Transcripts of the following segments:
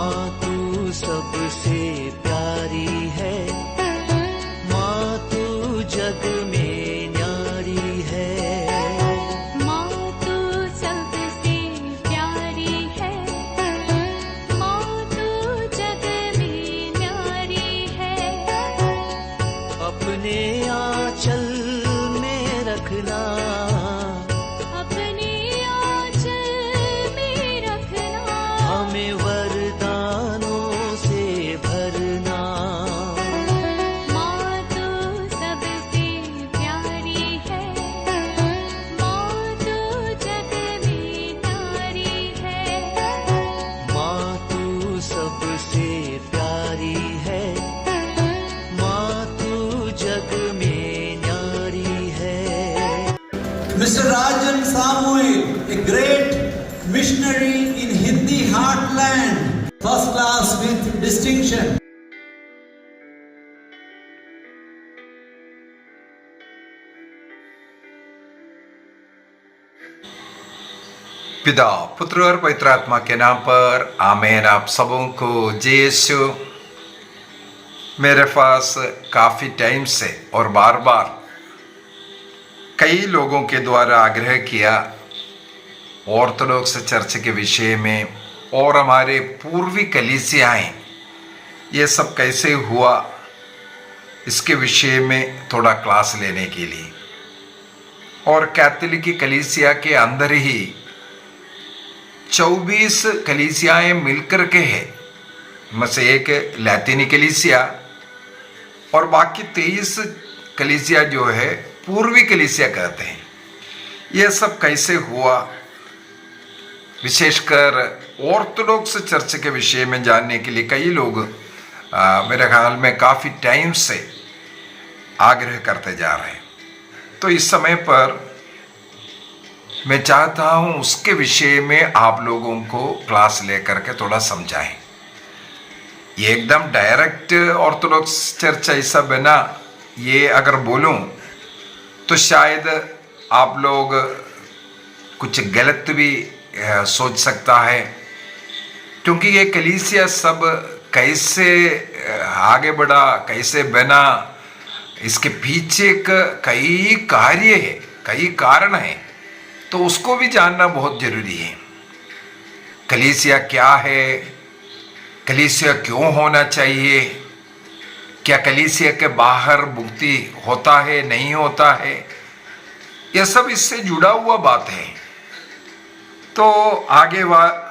माँ तू सबसे प्यारी है, माँ तू जग में न्यारी है। माँ तू सबसे प्यारी है, माँ तू जग में न्यारी है। अपने आंचल में रखना, अपने आंचल में रखना, हमें वरदानों से भरना। माँ तू सबसे प्यारी है, माँ तू जग में न्यारी है। माँ तू सबसे प्यारी है, माँ तू जग में न्यारी है। Mr. Rajan Samuel, a great missionary in Hindi heartland, first class with distinction. पिता, पुत्र और पवित्र आत्मा के नाम पर आमीन। आप सबों को जय यीशु। मेरे पास काफ़ी टाइम से और बार बार कई लोगों के द्वारा आग्रह किया ऑर्थोडॉक्स चर्च के विषय में और हमारे पूर्वी कलीसियाएं ये सब कैसे हुआ इसके विषय में थोड़ा क्लास लेने के लिए। और कैथोलिक कलीसिया के अंदर ही 24 कलीसियाएं मिलकर के है, में से एक लैतिनी कलीसिया और बाकी 23 कलीसिया जो है पूर्वी कलीसिया कहते हैं। यह सब कैसे हुआ, विशेषकर ऑर्थोडॉक्स चर्च के विषय में जानने के लिए कई लोग मेरे ख्याल में काफ़ी टाइम से आग्रह करते जा रहे हैं। तो इस समय पर मैं चाहता हूं उसके विषय में आप लोगों को क्लास लेकर के थोड़ा समझाएं। ये एकदम डायरेक्ट ऑर्थोडॉक्स चर्च ऐसा बना, ये अगर बोलूं तो शायद आप लोग कुछ गलत भी सोच सकता है, क्योंकि ये कलीसिया सब कैसे आगे बढ़ा, कैसे बना, इसके पीछे कई कार्य है, कई कारण है, तो उसको भी जानना बहुत जरूरी है। कलीसिया क्या है, कलीसिया क्यों होना चाहिए, क्या कलीसिया के बाहर मुक्ति होता है नहीं होता है, यह सब इससे जुड़ा हुआ बात है। तो आगे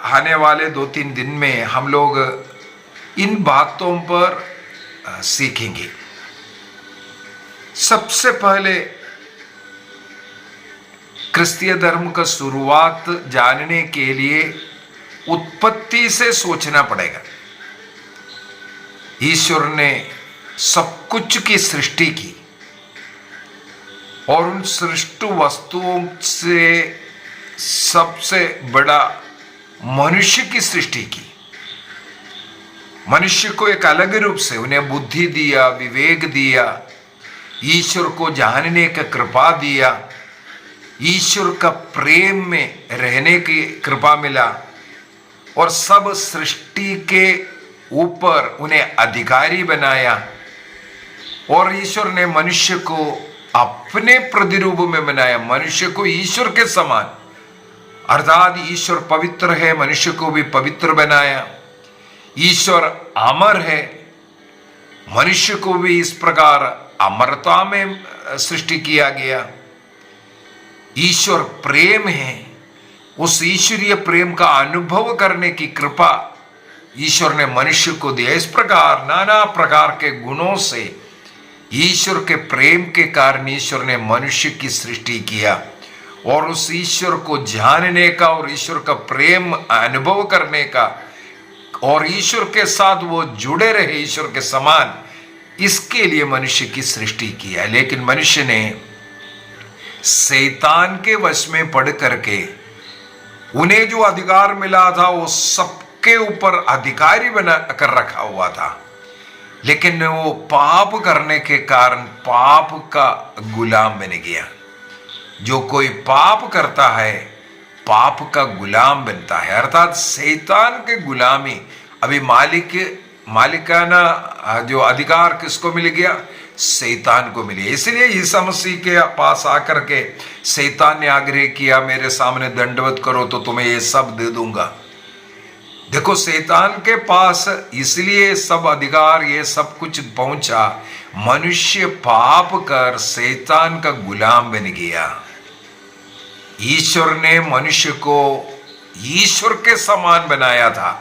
आने वाले 2-3 दिन में हम लोग इन बातों पर सीखेंगे। सबसे पहले क्रिस्तीय धर्म का शुरुआत जानने के लिए उत्पत्ति से सोचना पड़ेगा। ईश्वर ने सब कुछ की सृष्टि की और उन सृष्टि वस्तुओं से सबसे बड़ा मनुष्य की सृष्टि की। मनुष्य को एक अलग रूप से उन्हें बुद्धि दिया, विवेक दिया, ईश्वर को जानने का कृपा दिया, ईश्वर का प्रेम में रहने की कृपा मिला और सब सृष्टि के ऊपर उन्हें अधिकारी बनाया। और ईश्वर ने मनुष्य को अपने प्रतिरूप में बनाया, मनुष्य को ईश्वर के समान, अर्थात ईश्वर पवित्र है, मनुष्य को भी पवित्र बनाया। ईश्वर अमर है, मनुष्य को भी इस प्रकार अमरता में सृष्टि किया गया। ईश्वर प्रेम है, उस ईश्वरीय प्रेम का अनुभव करने की कृपा ईश्वर ने मनुष्य को दिया। इस प्रकार नाना प्रकार के गुणों से ईश्वर के प्रेम के कारण ईश्वर ने मनुष्य की सृष्टि किया और उस ईश्वर को जानने का और ईश्वर का प्रेम अनुभव करने का और ईश्वर के साथ वो जुड़े रहे ईश्वर के समान, इसके लिए मनुष्य की सृष्टि किया। लेकिन मनुष्य ने शैतान के वश में पड़ करके उन्हें जो अधिकार मिला था वो सबके ऊपर अधिकारी बना कर रखा हुआ था, लेकिन वो पाप करने के कारण पाप का गुलाम बन गया। जो कोई पाप करता है पाप का गुलाम बनता है, अर्थात शैतान के गुलामी अभी मालिकाना जो अधिकार किसको मिल गया? शैतान को मिले। इसलिए ईसा मसीह के पास आकर के शैतान ने आग्रह किया, मेरे सामने दंडवत करो तो तुम्हें ये सब दे दूंगा। देखो, शैतान के पास इसलिए सब अधिकार, ये सब कुछ पहुंचा, मनुष्य पाप कर शैतान का गुलाम बन गया। ईश्वर ने मनुष्य को ईश्वर के समान बनाया था,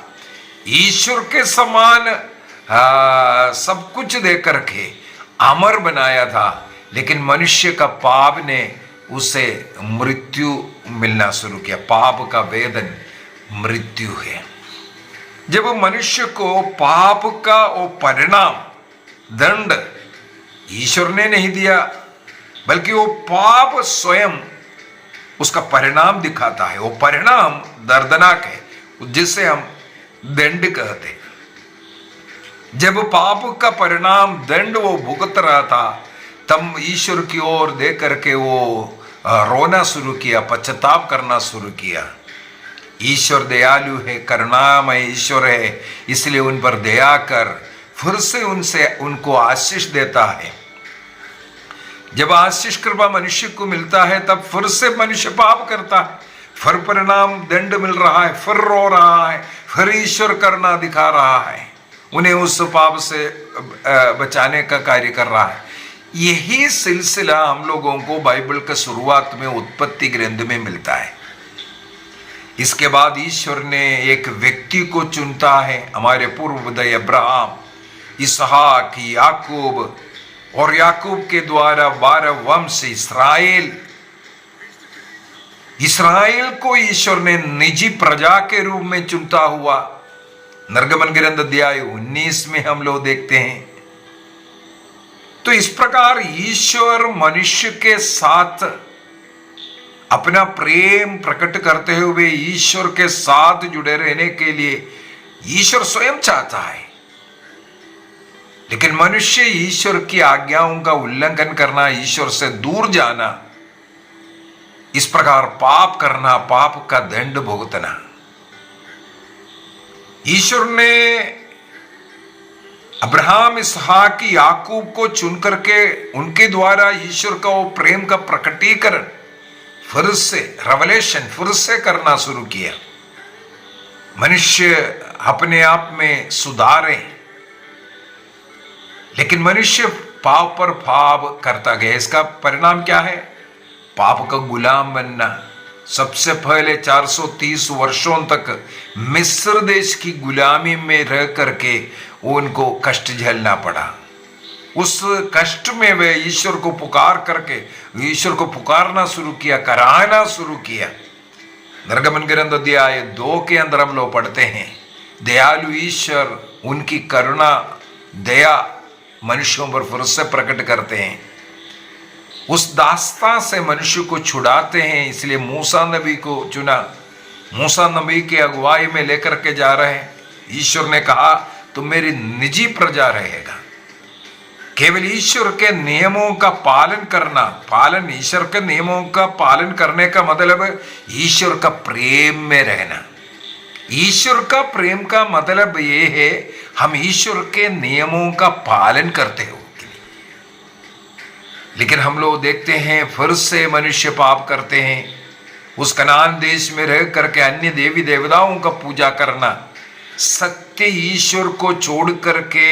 ईश्वर के समान सब कुछ दे करके अमर बनाया था, लेकिन मनुष्य का पाप ने उसे मृत्यु मिलना शुरू किया। पाप का वेदन मृत्यु है। जब मनुष्य को पाप का वो परिणाम, दंड ईश्वर ने नहीं दिया, बल्कि वो पाप स्वयं उसका परिणाम दिखाता है। वो परिणाम दर्दनाक है, जिसे हम दंड कहते हैं। जब पाप का परिणाम दंड वो भुगत रहा था, तब ईश्वर की ओर देख करके वो रोना शुरू किया, पश्चाताप करना शुरू किया। ईश्वर दयालु है, करुणामय ईश्वर है, इसलिए उन पर दया कर फिर से उनको आशीष देता है। जब आशीष कृपा मनुष्य को मिलता है, तब फिर से मनुष्य पाप करता है, फिर परिणाम दंड मिल रहा है, फिर रो रहा है, फिर ईश्वर करुणा दिखा रहा है, उन्हें उस पाप से बचाने का कार्य कर रहा है। यही सिलसिला हम लोगों को बाइबल के शुरुआत में उत्पत्ति ग्रंथ में मिलता है। इसके बाद ईश्वर ने एक व्यक्ति को चुनता है, हमारे पूर्वोदय अब्राहम, इसहाक, याकूब, और याकूब के द्वारा 12 वंश इसराइल को ईश्वर ने निजी प्रजा के रूप में चुनता हुआ निर्गमन ग्रंथ अध्याय 19 में हम लोग देखते हैं। तो इस प्रकार ईश्वर मनुष्य के साथ अपना प्रेम प्रकट करते हुए ईश्वर के साथ जुड़े रहने के लिए ईश्वर स्वयं चाहता है, लेकिन मनुष्य ईश्वर की आज्ञाओं का उल्लंघन करना, ईश्वर से दूर जाना, इस प्रकार पाप करना, पाप का दंड भुगतना। ईश्वर ने अब्राहम, इसहाक, याकूब को चुन करके उनके द्वारा ईश्वर का वो प्रेम का प्रकटीकरण फिर से, रेवलेशन फिर से करना शुरू किया। मनुष्य अपने आप में सुधारे, लेकिन मनुष्य पाप पर पाप करता गया। इसका परिणाम क्या है? पाप का गुलाम बनना। सबसे पहले 430 वर्षों तक मिस्र देश की गुलामी में रह करके उनको कष्ट झेलना पड़ा। उस कष्ट में वे ईश्वर को पुकार करके ईश्वर को पुकारना शुरू किया, कराना शुरू किया। निर्गमन ग्रंथ अध्याय 2 के अंदर हम लोग पढ़ते हैं, दयालु ईश्वर उनकी करुणा, दया मनुष्यों पर फिर से प्रकट करते हैं, उस दास्तां से मनुष्य को छुड़ाते हैं। इसलिए मूसा नबी को चुना, मूसा नबी के अगुवाई में लेकर के जा रहे हैं। ईश्वर ने कहा तुम मेरी निजी प्रजा रहेगा। केवल ईश्वर के नियमों का पालन करना, ईश्वर के नियमों का पालन करने का मतलब ईश्वर का प्रेम में रहना। ईश्वर का प्रेम का मतलब ये है हम ईश्वर के नियमों का पालन करते हो। लेकिन हम लोग देखते हैं फिर से मनुष्य पाप करते हैं। उस कनान देश में रह करके अन्य देवी देवताओं का पूजा करना, सत्य ईश्वर को छोड़ करके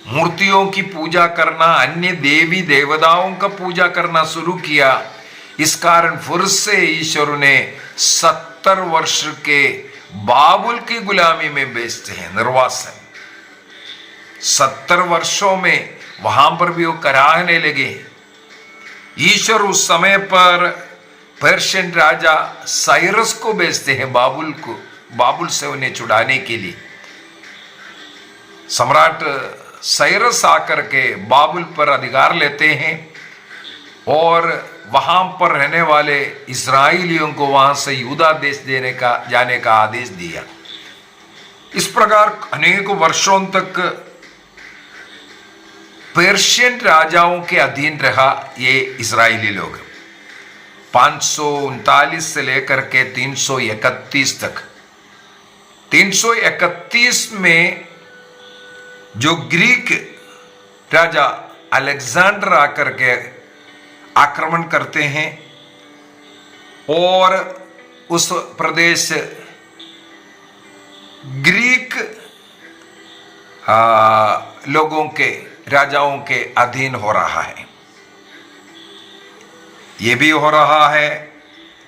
मूर्तियों की पूजा करना, अन्य देवी देवताओं का पूजा करना शुरू किया। इस कारण फिर से ईश्वर ने 70 वर्ष के बाबुल की गुलामी में बेचते हैं, निर्वासन। 70 वर्षों में वहां पर भी वो कराहने लगे। ईश्वर उस समय पर पर्शियन राजा साइरस को भेजते हैं बाबुल से उन्हें छुड़ाने के लिए। सम्राट साइरस आकर के बाबुल पर अधिकार लेते हैं और वहां पर रहने वाले इस्राएलियों को वहां से यहूदा देश जाने का आदेश दिया। इस प्रकार अनेक वर्षों तक पर्शियन राजाओं के अधीन रहा ये इस्राएली लोग। 539 से लेकर के 331 तक 331 में जो ग्रीक राजा अलेक्जेंडर आकर के आक्रमण करते हैं और उस प्रदेश ग्रीक लोगों के राजाओं के अधीन हो रहा है। यह भी हो रहा है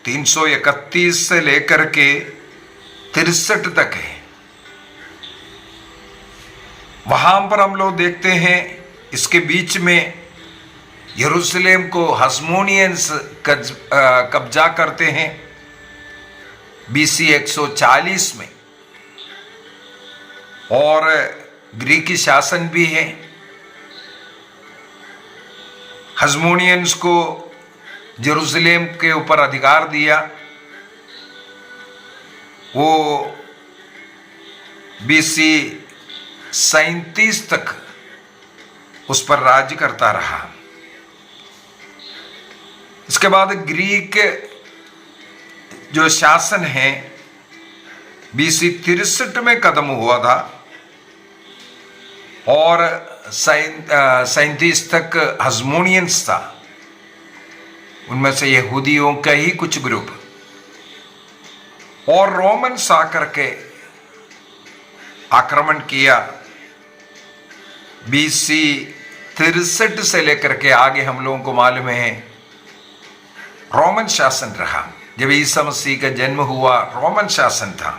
331 से लेकर के 63 तक है। वहां पर हम लोग देखते हैं इसके बीच में यरूशलेम को हसमोनियंस कब्जा करते हैं BC 140 में, और ग्रीकी शासन भी है। हसमोनियंस को यरूशलेम के ऊपर अधिकार दिया। वो BC 37 तक उस पर राज्य करता रहा। इसके बाद ग्रीक जो शासन है BC 63 में खत्म हुआ था और 37 तक हसमोनियंस था। उनमें से यहूदियों का ही कुछ ग्रुप और रोमन्स आकर के आक्रमण किया। BC 63 से लेकर के आगे हम लोगों को मालूम है रोमन शासन रहा। जब ईसा मसीह का जन्म हुआ रोमन शासन था।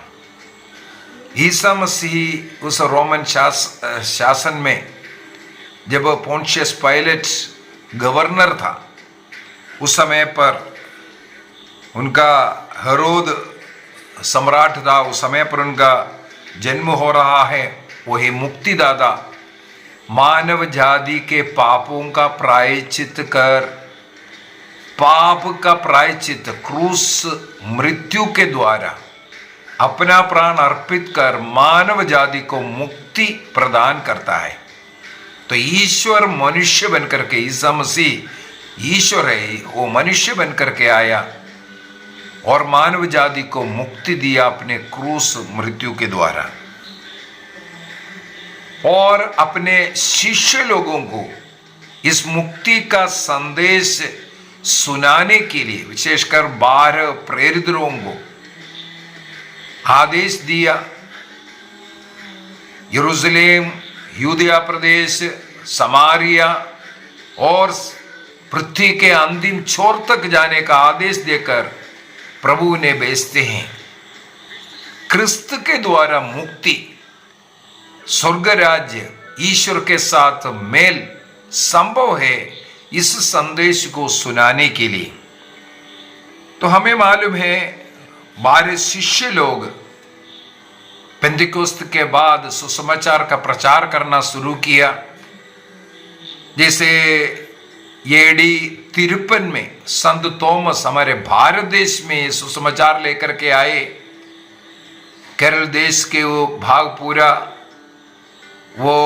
ईसा मसीह उस रोमन शासन में जब पोंटियस पायलट गवर्नर था, उस समय पर उनका हेरोद सम्राट था। उस समय पर उनका जन्म हो रहा है। वही मुक्तिदाता मानव जाति के पापों का प्रायश्चित कर, पाप का प्रायश्चित क्रूस मृत्यु के द्वारा अपना प्राण अर्पित कर मानव जाति को मुक्ति प्रदान करता है। तो ईश्वर मनुष्य बनकर के, ईसा मसीह ईश्वर है, वो मनुष्य बनकर के आया और मानव जाति को मुक्ति दिया अपने क्रूस मृत्यु के द्वारा, और अपने शिष्य लोगों को इस मुक्ति का संदेश सुनाने के लिए विशेषकर 12 प्रेरित लोगों को आदेश दिया। यरूशलेम, यूदया प्रदेश, समारिया और पृथ्वी के अंतिम छोर तक जाने का आदेश देकर प्रभु ने भेजते हैं। क्रिस्त के द्वारा मुक्ति, स्वर्ग राज्य, ईश्वर के साथ मेल संभव है इस संदेश को सुनाने के लिए। तो हमें मालूम है 12 शिष्य लोग पेंतिकोस्त के बाद सुसमाचार का प्रचार करना शुरू किया। जैसे AD 53 में संत थॉमस हमारे भारत देश में सुसमाचार लेकर के आए। केरल देश के वो भाग पूरा वो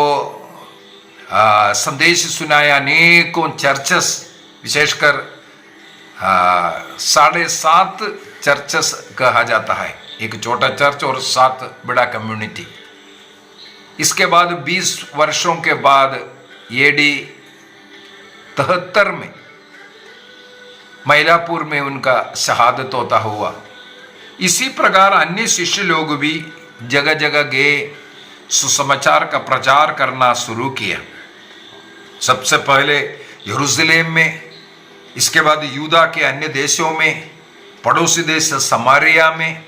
संदेश सुनाया। अनेकों चर्चेस, विशेषकर 7.5 चर्चेस कहा जाता है, एक छोटा चर्च और 7 बड़ा कम्युनिटी। इसके बाद 20 वर्षों के बाद AD 73 में मैलापुर में उनका शहादत होता हुआ। इसी प्रकार अन्य शिष्य लोग भी जगह जगह गए, सुसमाचार का प्रचार करना शुरू किया। सबसे पहले यरूशलेम में, इसके बाद यूदा के अन्य देशों में, पड़ोसी देश समारिया में,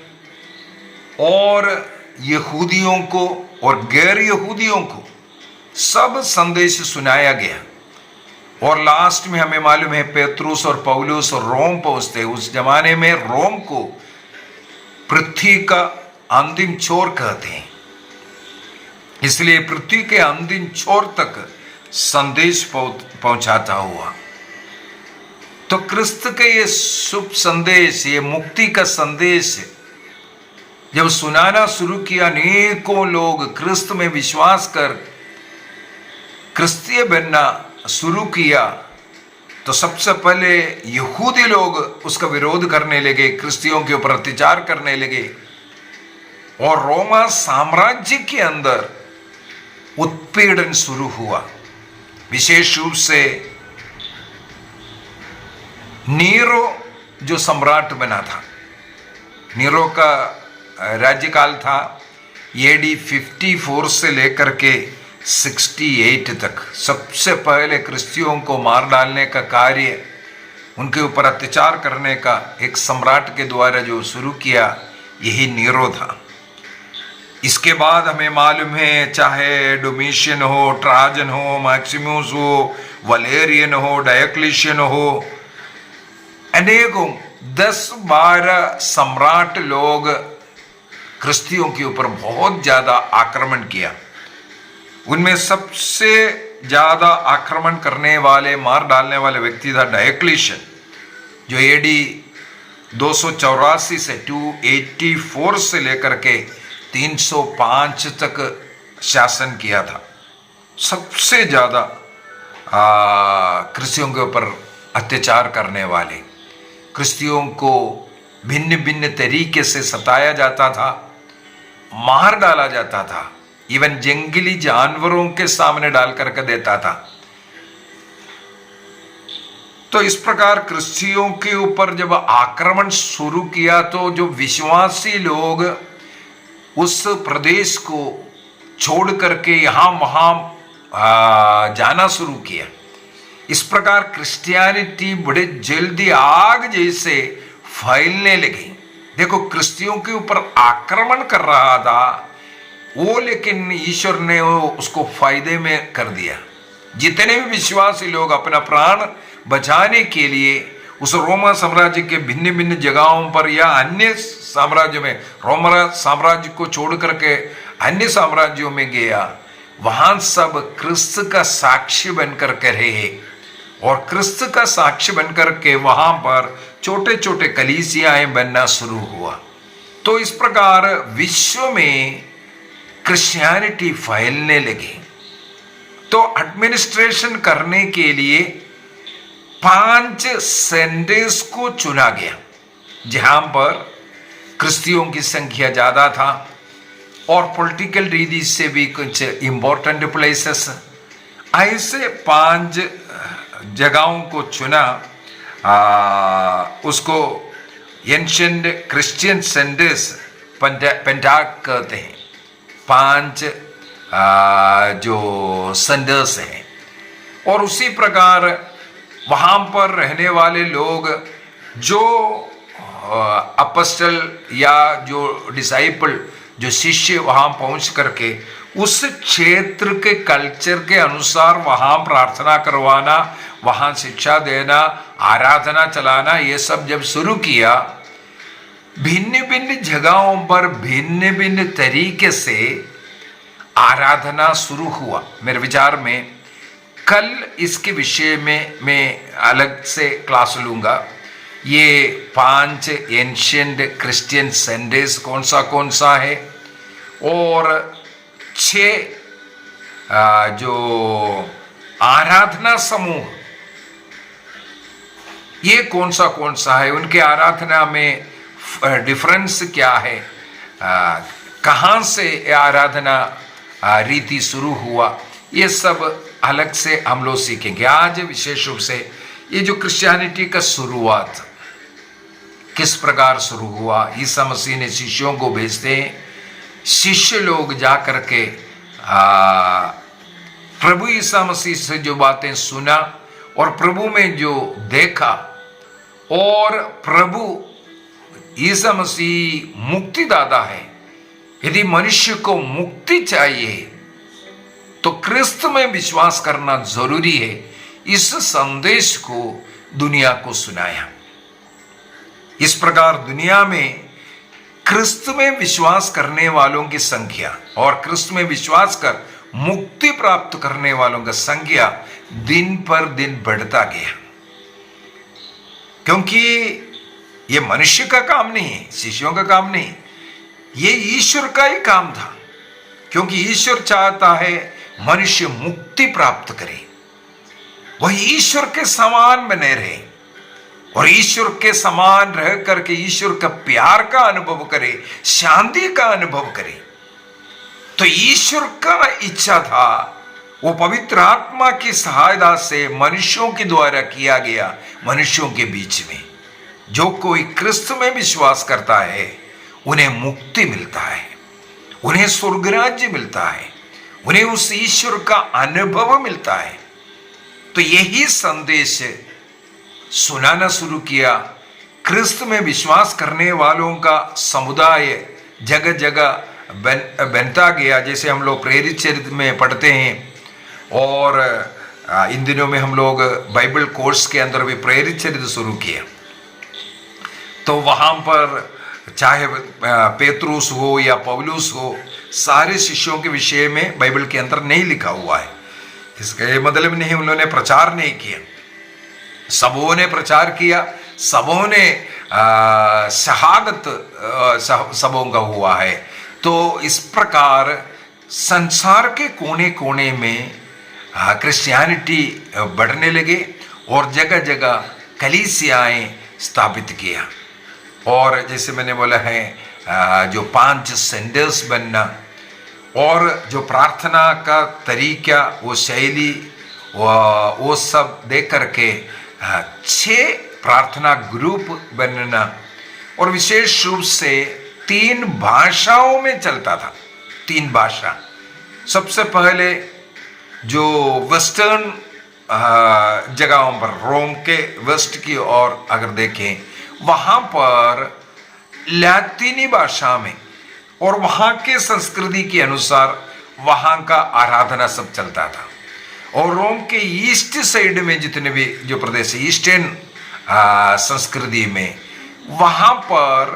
और यहूदियों को और गैर यहूदियों को सब संदेश सुनाया गया। और लास्ट में हमें मालूम है पेत्रुस और पौलुस और रोम पहुंचते। उस जमाने में रोम को पृथ्वी का अंतिम छोर कहते हैं, इसलिए पृथ्वी के अंतिम छोर तक संदेश पहुंचाता हुआ। तो क्रिस्त के ये शुभ संदेश, ये मुक्ति का संदेश जब सुनाना शुरू किया, अनेकों लोग क्रिस्त में विश्वास कर क्रिस्तीय बनना शुरू किया। तो सबसे पहले यहूदी लोग उसका विरोध करने लगे, क्रिस्तियों के ऊपर अत्याचार करने लगे। और रोमा साम्राज्य के अंदर उत्पीड़न शुरू हुआ। विशेष रूप से नीरो जो सम्राट बना था, नीरो का राज्यकाल था एडी 54 से लेकर के 68 तक। सबसे पहले क्रिश्चियों को मार डालने का कार्य, उनके ऊपर अत्याचार करने का एक सम्राट के द्वारा जो शुरू किया, यही नीरो था। इसके बाद हमें मालूम है, चाहे डोमिशियन हो, ट्राजन हो, मैक्सिमस हो, वलेरियन हो, डायोक्लिशियन हो, अनेकों 10-12 सम्राट लोग क्रिश्चियों के ऊपर बहुत ज्यादा आक्रमण किया। उनमें सबसे ज्यादा आक्रमण करने वाले, मार डालने वाले व्यक्ति था डायोक्लिशियन, जो एडी 284 से 284 से लेकर के 305 तक शासन किया था। सबसे ज्यादा क्रिश्चियों के ऊपर अत्याचार करने वाले, क्रिश्चियों को भिन्न भिन्न तरीके से सताया जाता था, मार डाला जाता था, इवन जंगली जानवरों के सामने डाल करके देता था। तो इस प्रकार क्रिश्चियों के ऊपर जब आक्रमण शुरू किया तो जो विश्वासी लोग उस प्रदेश को छोड़ करके यहां वहां जाना शुरू किया। इस प्रकार क्रिश्चियनिटी बड़े जल्दी आग जैसे फैलने लगी। देखो, क्रिश्चियों के ऊपर आक्रमण कर रहा था वो, लेकिन ईश्वर ने उसको फायदे में कर दिया। जितने भी विश्वासी लोग अपना प्राण बचाने के लिए उस रोमा साम्राज्य के भिन्न भिन्न जगहों पर या अन्य साम्राज्य में, रोमा साम्राज्य को छोड़ करके अन्य साम्राज्यों में गया, वहां सब क्रिस्त का साक्षी बनकर के रहे और क्रिस्त का साक्षी बनकर के वहां पर छोटे छोटे कलीसियाएं बनना शुरू हुआ। तो इस प्रकार विश्व में क्रिश्चियनिटी फैलने लगी। तो एडमिनिस्ट्रेशन करने के लिए 5 सेंटर्स को चुना गया, जहां पर क्रिश्चियों की संख्या ज्यादा था और पॉलिटिकल रीति से भी कुछ इंपॉर्टेंट प्लेसेस। ऐसे 5 जगहों को चुना, उसको एंशिएंट क्रिश्चियन सेंटर्स पेंटाक कहते हैं। 5 जो सेंटर्स हैं और उसी प्रकार वहां पर रहने वाले लोग जो अपोस्टल या जो डिसाइपल, जो शिष्य वहां पहुंच करके उस क्षेत्र के कल्चर के अनुसार वहां प्रार्थना करवाना, वहां शिक्षा देना, आराधना चलाना, ये सब जब शुरू किया, भिन्न भिन्न जगहों पर भिन्न भिन्न तरीके से आराधना शुरू हुआ। मेरे विचार में कल इसके विषय में मैं अलग से क्लास लूंगा। ये 5 एंशिएंट क्रिश्चियन सेंटर्स कौन सा है और 6 जो आराधना समूह ये कौन सा है, उनके आराधना में डिफरेंस क्या है, कहां से आराधना रीति शुरू हुआ, ये सब अलग से हम लोग सीखेंगे। आज विशेष रूप से ये जो क्रिश्चियनिटी का शुरुआत किस प्रकार शुरू हुआ, ईसा मसीह ने शिष्यों को भेजते हैं, शिष्य लोग जा करके प्रभु ईसा मसीह से जो बातें सुना और प्रभु में जो देखा, और प्रभु ईसा मसीह मुक्तिदाता है। यदि मनुष्य को मुक्ति चाहिए तो क्रिस्त में विश्वास करना जरूरी है। इस संदेश को दुनिया को सुनाया। इस प्रकार दुनिया में क्रिस्त में विश्वास करने वालों की संख्या और क्रिस्त में विश्वास कर मुक्ति प्राप्त करने वालों की संख्या दिन पर दिन बढ़ता गया, क्योंकि ये मनुष्य का काम नहीं है, शिष्यों का काम नहीं, ये ईश्वर का ही काम था। क्योंकि ईश्वर चाहता है मनुष्य मुक्ति प्राप्त करे, वह ईश्वर के समान बने रहे और ईश्वर के समान रह करके ईश्वर का प्यार का अनुभव करे, शांति का अनुभव करे। तो ईश्वर का इच्छा था वो पवित्र आत्मा की सहायता से मनुष्यों के द्वारा किया गया, मनुष्यों के बीच में जो कोई क्रिस्त में विश्वास करता है उन्हें मुक्ति मिलता है, उन्हें स्वर्ग राज्य मिलता है, उन्हें उस ईश्वर का अनुभव मिलता है। तो यही संदेश सुनाना शुरू किया। क्रिस्त में विश्वास करने वालों का समुदाय जगह जगह बनता गया, जैसे हम लोग प्रेरित चरित्र में पढ़ते हैं। और इन दिनों में हम लोग बाइबल कोर्स के अंदर भी प्रेरित चरित्र शुरू किया। तो वहाँ पर चाहे पेतरुस हो या पौलुस हो, सारे शिष्यों के विषय में बाइबल के अंदर नहीं लिखा हुआ है। इसका ये मतलब नहीं उन्होंने प्रचार नहीं किया, सबों ने प्रचार किया, सबों ने शहादत सबों का हुआ है। तो इस प्रकार संसार के कोने कोने में क्रिश्चियनिटी बढ़ने लगे और जगह जगह कलीसियाएं स्थापित किया। और जैसे मैंने बोला है जो 5 सेंटर्स बनना और जो प्रार्थना का तरीका, वो शैली, वो सब देख करके 6 प्रार्थना ग्रुप बनना, और विशेष रूप से 3 भाषाओं में चलता था। 3 भाषा। सबसे पहले जो वेस्टर्न जगहों पर, रोम के वेस्ट की ओर अगर देखें, वहाँ पर लैतिनी भाषा में और वहाँ के संस्कृति के अनुसार वहाँ का आराधना सब चलता था। और रोम के ईस्ट साइड में जितने भी जो प्रदेश है, ईस्टर्न संस्कृति में, वहाँ पर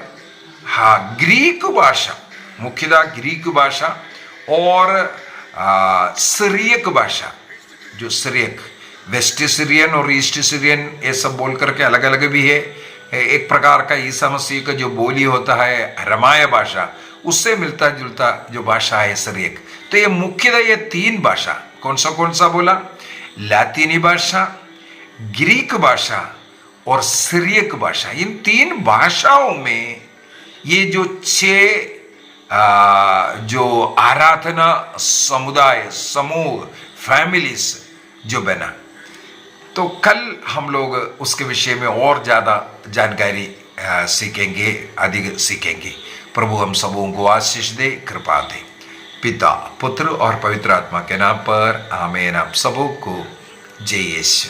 ग्रीक भाषा, मुख्यतः ग्रीक भाषा और सीरियक भाषा, जो सीरियक, वेस्ट सीरियन और ईस्ट सीरियन, ये सब बोल करके अलग अलग भी है। एक प्रकार का ईसा मसीह का जो बोली होता है रमाय भाषा, उससे मिलता जुलता जो भाषा है सीरियक। तो ये मुख्यतः ये 3 भाषा, कौन सा बोला? लैतिनी भाषा, ग्रीक भाषा और सीरियक भाषा। इन 3 भाषाओं में ये जो 6 जो आराधना समुदाय, समूह, फैमिलीज जो बना। तो कल हम लोग उसके विषय में और ज़्यादा जानकारी सीखेंगे, अधिक सीखेंगे। प्रभु हम सबों को आशीष दे, कृपा दे। पिता, पुत्र और पवित्र आत्मा के नाम पर आमीन। आप सबों को जय यीशु।